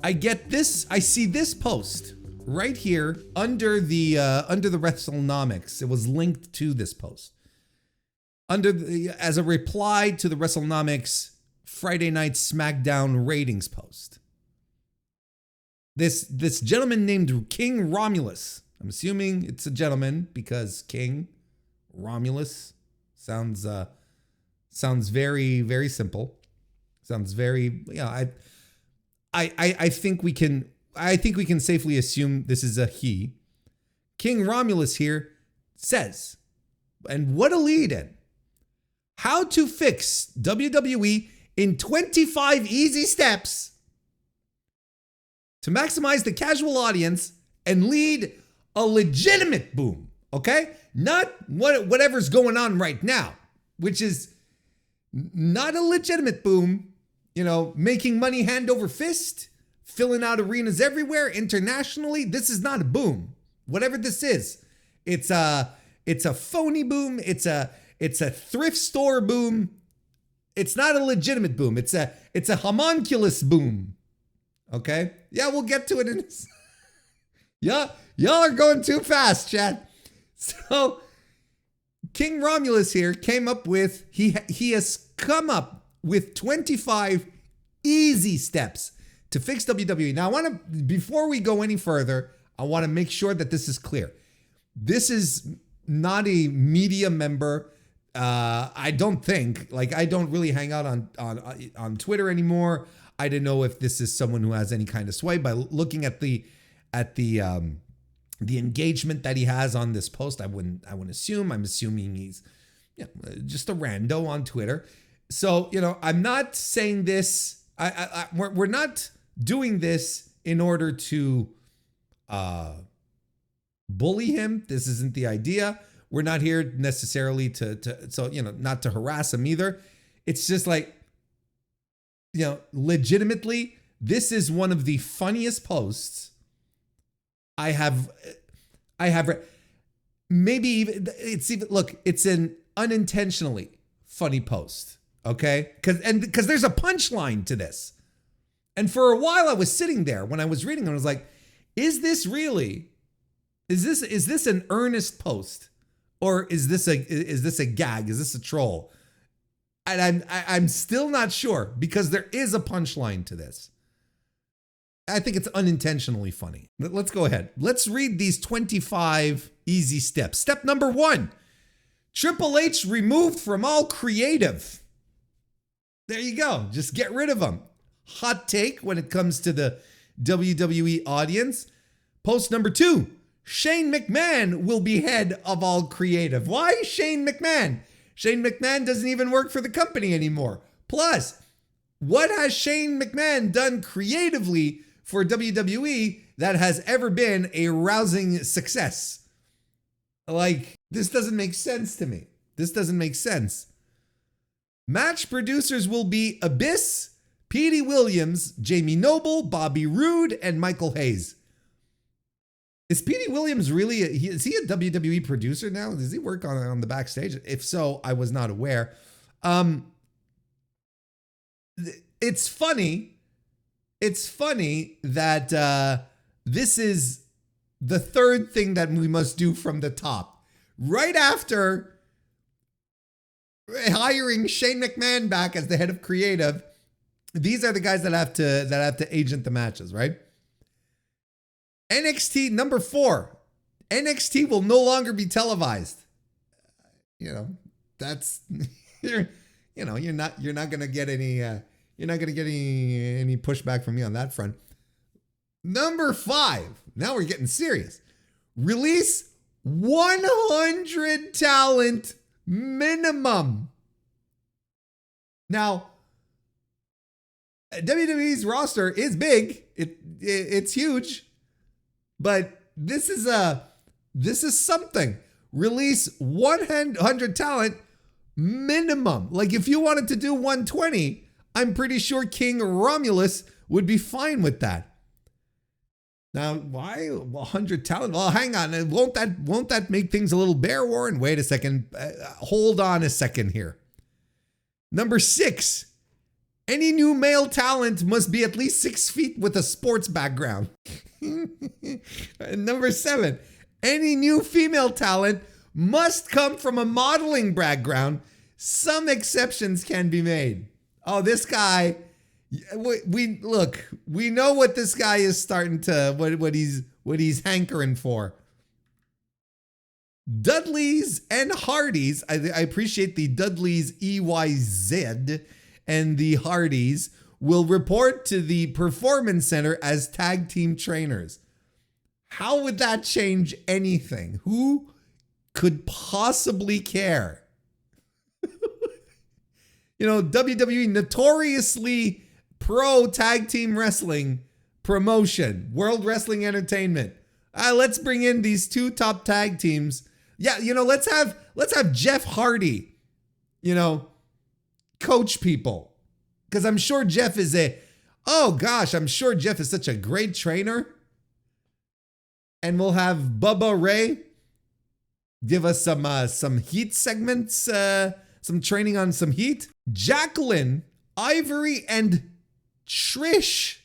I get this. I see this post right here under the WrestleNomics. It was linked to this post as a reply to the WrestleNomics Friday Night SmackDown ratings post. This gentleman named King Romulus. I'm assuming it's a gentleman because King Romulus sounds very, very simple. Sounds very, I think we can safely assume this is a he. King Romulus here says, and what a lead in. How to fix WWE in 25 easy steps to maximize the casual audience and lead a legitimate boom, okay? Not whatever's going on right now, which is not a legitimate boom, making money hand over fist, filling out arenas everywhere internationally. This is not a boom. Whatever this is, it's a phony boom. It's a thrift store boom. It's not a legitimate boom. It's a homunculus boom. Okay? Yeah, we'll get to it in this. Yeah, y'all are going too fast, chat. So King Romulus here came up with, he has come up with 25 easy steps to fix WWE. Now, before we go any further, I want to make sure that this is clear. This is not a media member. I don't think, I don't really hang out on Twitter anymore. I don't know if this is someone who has any kind of sway. By looking at the engagement that he has on this post, I wouldn't assume. I'm assuming he's just a rando on Twitter. So, I'm not saying this. We're not doing this in order to bully him. This isn't the idea. We're not here necessarily not to harass him either. It's just legitimately, this is one of the funniest posts I have read. Maybe even it's an unintentionally funny post. Okay. Cause there's a punchline to this. And for a while I was sitting there when I was reading, I was like, is this an earnest post? Or is this a gag? Is this a troll? And I'm still not sure because there is a punchline to this. I think it's unintentionally funny. Let's go ahead. Let's read these 25 easy steps. Step number 1, Triple H removed from all creative. There you go. Just get rid of them. Hot take when it comes to the WWE audience. Post number 2, Shane McMahon will be head of all creative. Why Shane McMahon? Shane McMahon doesn't even work for the company anymore. Plus, what has Shane McMahon done creatively for WWE that has ever been a rousing success? This doesn't make sense to me. This doesn't make sense. Match producers will be Abyss, Petey Williams, Jamie Noble, Bobby Roode, and Michael Hayes. Is Petey Williams really, is he a WWE producer now? Does he work on the backstage? If so, I was not aware. It's funny. It's funny that this is the third thing that we must do from the top. Right after hiring Shane McMahon back as the head of creative, these are the guys that have to agent the matches, right? NXT number 4. NXT will no longer be televised. That's you're not gonna get any pushback from me on that front. Number 5. Now we're getting serious. Release 100 talent minimum. Now, WWE's roster is big. It's huge. But this is something. Release 100 talent minimum. If you wanted to do 120, I'm pretty sure King Romulus would be fine with that. Now, why 100 talent? Well, hang on. Won't that make things a little bare, Warren? Wait a second. Hold on a second here. Number 6, Any new male talent must be at least 6 feet with a sports background. Number 7, any new female talent must come from a modeling background. Some exceptions can be made. Oh, this guy, we know what this guy is starting to, what he's hankering for. Dudleys and Hardys, I appreciate the Dudleys EYZ and the Hardys will report to the Performance Center as tag team trainers. How would that change anything? Who could possibly care? You know, WWE, notoriously pro tag team wrestling promotion, World Wrestling Entertainment. Let's bring in these 2 top tag teams. Yeah, you know, let's have Jeff Hardy, you know, coach people. Because I'm sure Jeff is I'm sure Jeff is such a great trainer. And we'll have Bubba Ray give us some heat segments, some training on some heat. Jacqueline, Ivory, and Trish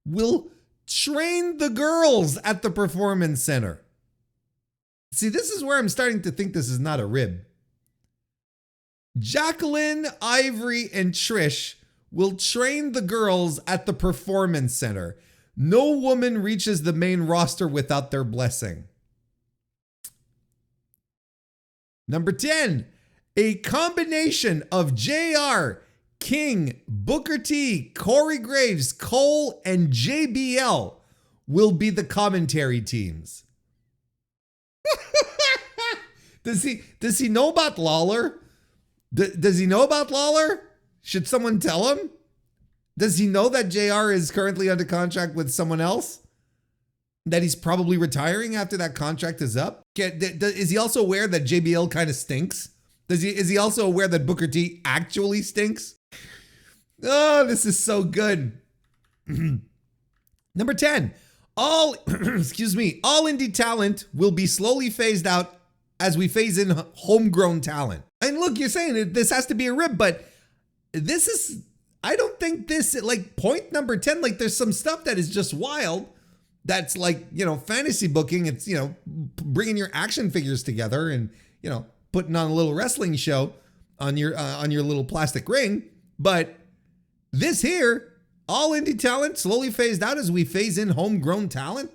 will train the girls at the Performance Center. See, this is where I'm starting to think this is not a rib. Jacqueline, Ivory, and Trish will train the girls at the Performance Center. No woman reaches the main roster without their blessing. Number 10, a combination of JR, King, Booker T, Corey Graves, Cole, and JBL will be the commentary teams. Does he know about Lawler? Does he know about Lawler? Should someone tell him? Does he know that JR is currently under contract with someone else? That he's probably retiring after that contract is up? Is he also aware that JBL kind of stinks? Is he also aware that Booker T actually stinks? Oh, this is so good. Number 10, all indie talent will be slowly phased out as we phase in homegrown talent. And look, you're saying this has to be a rib, but I don't think this, like point number 10, like there's some stuff that is just wild. That's like, you know, fantasy booking. It's, you know, bringing your action figures together and, you know, putting on a little wrestling show on your little plastic ring. But this here, all indie talent slowly phased out as we phase in homegrown talent.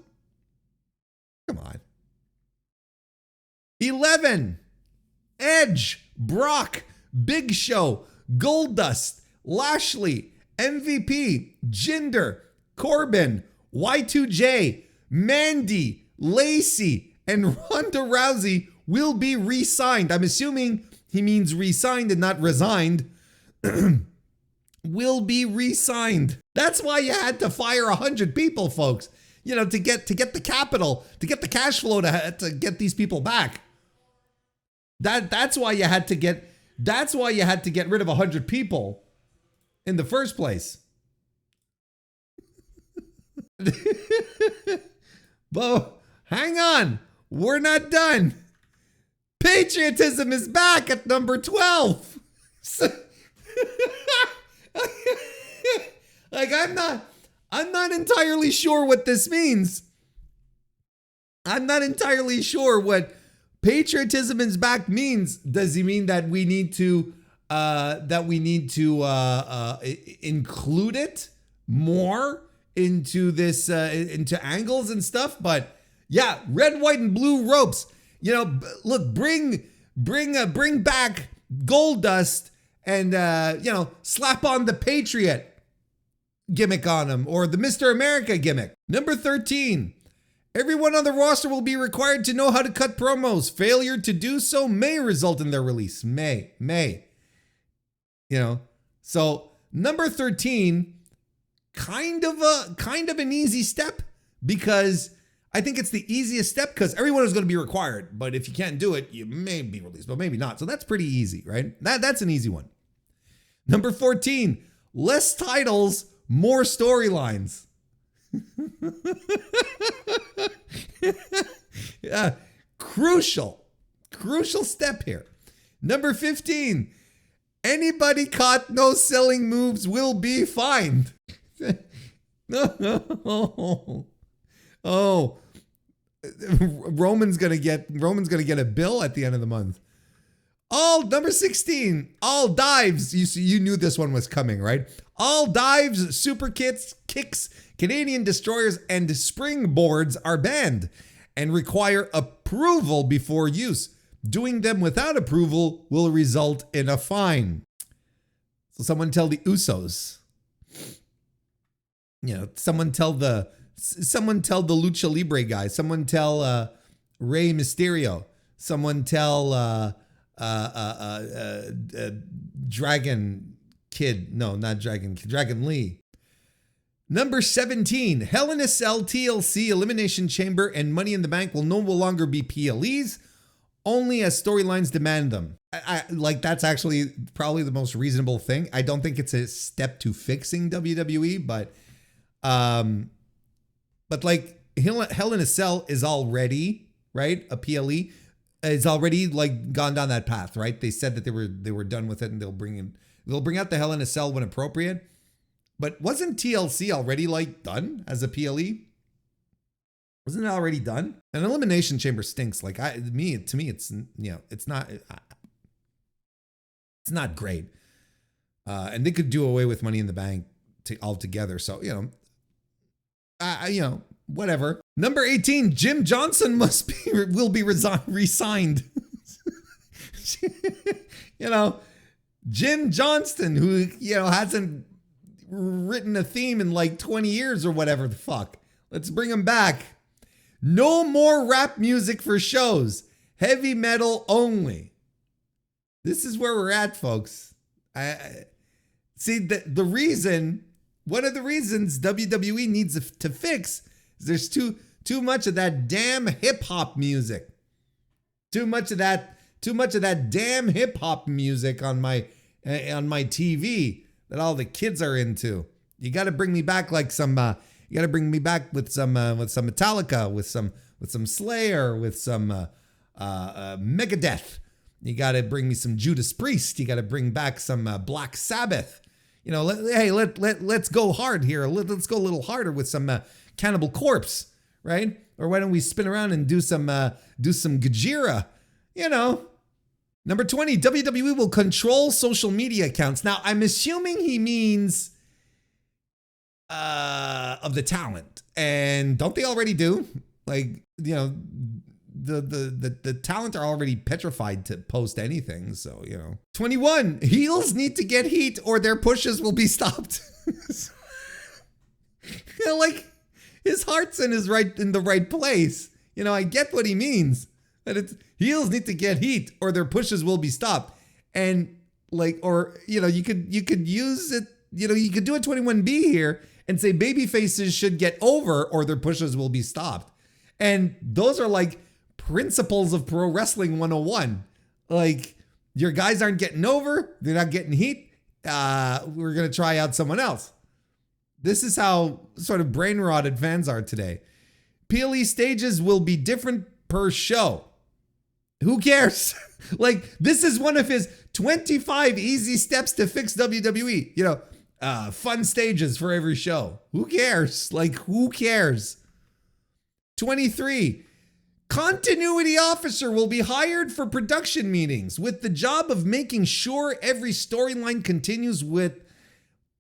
Come on. 11, Edge, Brock, Big Show, Goldust, Lashley, MVP, Jinder, Corbin, Y2J, Mandy, Lacey, and Ronda Rousey will be re-signed. I'm assuming he means re-signed and not resigned. Will be re-signed. That's why you had to fire 100 people, folks. You know, to get the capital, to get the cash flow to get these people back. That's why you had to get rid of 100 people in the first place. But hang on, we're not done. Patriotism is back at number 12. Like I'm not entirely sure what this means. I'm not entirely sure what patriotism is back means. Does he mean that we need to include it more into this into angles and stuff? But yeah, red, white, and blue ropes. You know, look, bring back Goldust and you know, slap on the Patriot gimmick on him, or the Mr. America gimmick. Number 13. Everyone on the roster will be required to know how to cut promos. Failure to do so may result in their release. May. You know, so number 13, kind of an easy step, because I think it's the easiest step because everyone is going to be required. But if you can't do it, you may be released, but maybe not. So that's pretty easy, right? That's an easy one. Number 14, less titles, more storylines. Yeah, crucial step here. Number 15, Anybody caught no selling moves will be fined. Oh, Roman's gonna get a bill at the end of the month. All number 16, all dives. You knew this one was coming, right? All dives, super kicks, Canadian destroyers, and springboards are banned and require approval before use. Doing them without approval will result in a fine. So someone tell the Usos. Someone tell the Lucha Libre guy. Someone tell Rey Mysterio. Someone tell Dragon Kid. No, not Dragon Kid. Dragon Lee. Number 17, Hell in a Cell, TLC, Elimination Chamber, and Money in the Bank will no longer be PLEs, only as storylines demand them. I like that's actually probably the most reasonable thing. I don't think it's a step to fixing WWE, but like Hell in a Cell is already, right? A PLE is already like gone down that path, right? They said that they were done with it and they'll bring out the Hell in a Cell when appropriate. But wasn't TLC already like done as a PLE? Wasn't it already done? An Elimination Chamber stinks. Like to me, it's it's not great. And they could do away with Money in the Bank altogether. So whatever. Number 18, Jim Johnson will be resigned. Jim Johnston, who hasn't written a theme in like 20 years or whatever the fuck. Let's bring him back. No more rap music for shows. Heavy metal only. This is where we're at, folks. See, the reason, one of the reasons WWE needs to fix is there's too much of that damn hip hop music. Too much of that damn hip hop music on my TV that all the kids are into. You got to bring me back like some. You got to bring me back with some Metallica, with some Slayer, with some Megadeth. You got to bring me some Judas Priest. You got to bring back some Black Sabbath. Let's go hard here. Let's go a little harder with some Cannibal Corpse, right? Or why don't we spin around and do some Gojira? Number 20, WWE will control social media accounts. Now, I'm assuming he means of the talent. And don't they already do? Like, the talent are already petrified to post anything. So, 21, heels need to get heat or their pushes will be stopped. Like his heart's in the right place. I get what he means. That it's heels need to get heat or their pushes will be stopped. And you could use it, you could do a 21B here and say baby faces should get over or their pushes will be stopped. And those are like principles of pro wrestling 101. Like your guys aren't getting over, they're not getting heat. We're going to try out someone else. This is how sort of brain rotted fans are today. PLE stages will be different per show. Who cares? Like, this is one of his 25 easy steps to fix WWE. Fun stages for every show. Who cares? Like, who cares? 23. Continuity officer will be hired for production meetings with the job of making sure every storyline continues with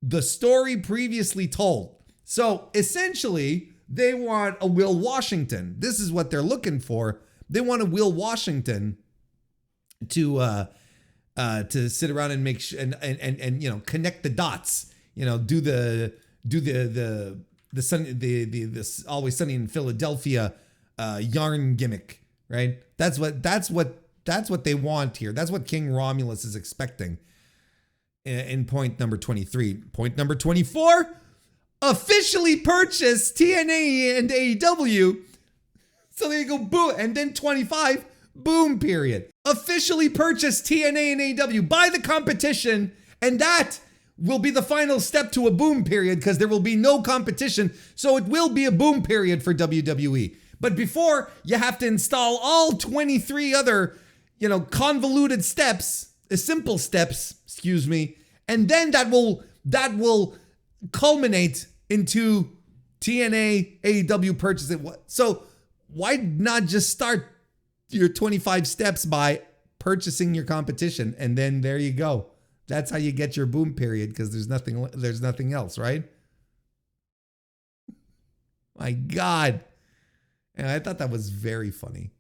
the story previously told. So, essentially, they want a Will Washington. This is what they're looking for. They want a Will Washington to sit around and make and connect the dots. Do the Always Sunny in Philadelphia yarn gimmick, right? That's what they want here. That's what King Romulus is expecting. In point number 23. Point number 24. Officially purchase TNA and AEW. So there you go, boom. And then 25, boom period. Officially purchase TNA and AEW by the competition. And that will be the final step to a boom period because there will be no competition. So it will be a boom period for WWE. But before, you have to install all 23 other, convoluted steps simple steps, excuse me, and then that will culminate into TNA AEW purchasing. So why not just start your 25 steps by purchasing your competition, and then there you go. That's how you get your boom period, because there's nothing else, right? My God. And I thought that was very funny.